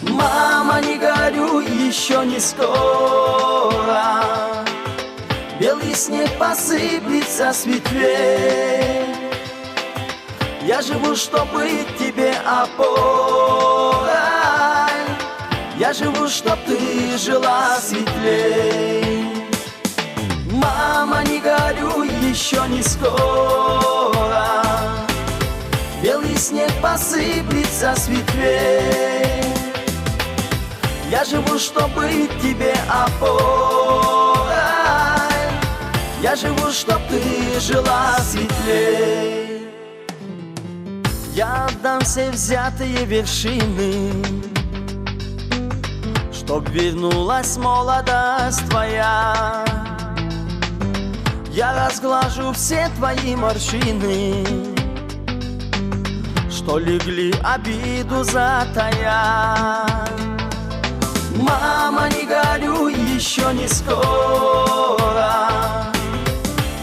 Мама, не горюй, еще не скоро. Белый снег посыплется с ветвей. Я живу, чтобы быть тебе опорой. Я живу, чтоб ты жила светлей. Мама, не горюй, еще не скоро. Белый снег посыплется с ветвей. Я живу, чтоб быть тебе опорой. Я живу, чтоб ты жила светлей. Я отдам все взятые вершины, чтоб вернулась молодость твоя. Я разглажу все твои морщины, что легли обиду затая. Мама, не горюй, еще не скоро.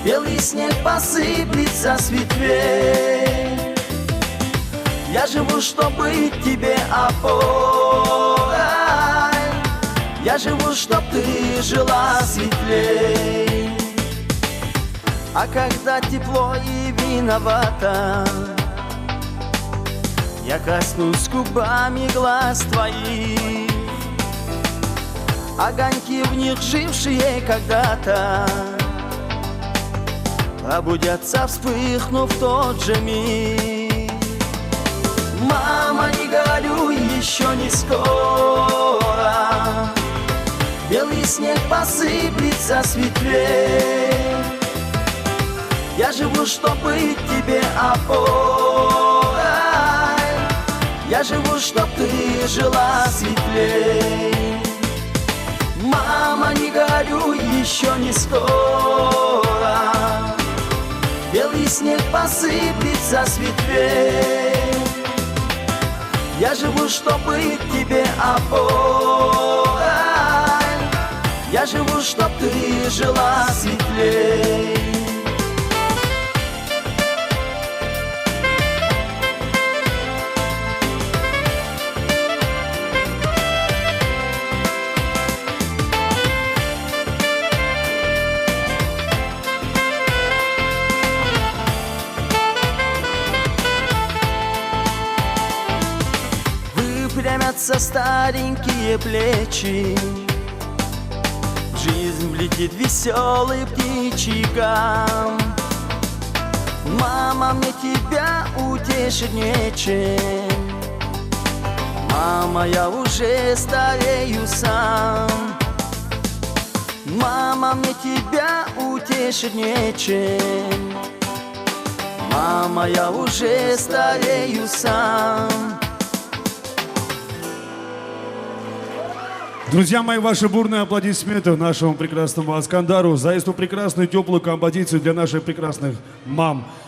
Белый снег посыплется с ветвей. Я живу, чтоб быть тебе опорой. Я живу, чтоб ты жила светлей. А когда тепло и виновата, я коснусь губами глаз твоих. Огоньки в них, жившие когда-то, пробудятся, вспыхнув в тот же миг. Мама, не горюй, еще не скоро. Белый снег посыплется с ветвей. Я живу, чтоб быть тебе опорой. Я живу, чтоб ты жила светлей. Мама, не горюй, еще не скоро. Белый снег посыплется с ветвей. Я живу, чтоб быть тебе опорой. Я живу, чтоб ты жила светлей. Выпрямятся старенькие плечи, жизнь влетит веселый птичий гам. Мама, мне тебя утешить нечем. Мама, я уже старею сам. Мама, мне тебя утешить нечем. Мама, я уже старею сам. Друзья мои, ваши бурные аплодисменты нашему прекрасному Аскандару за эту прекрасную теплую композицию для наших прекрасных мам.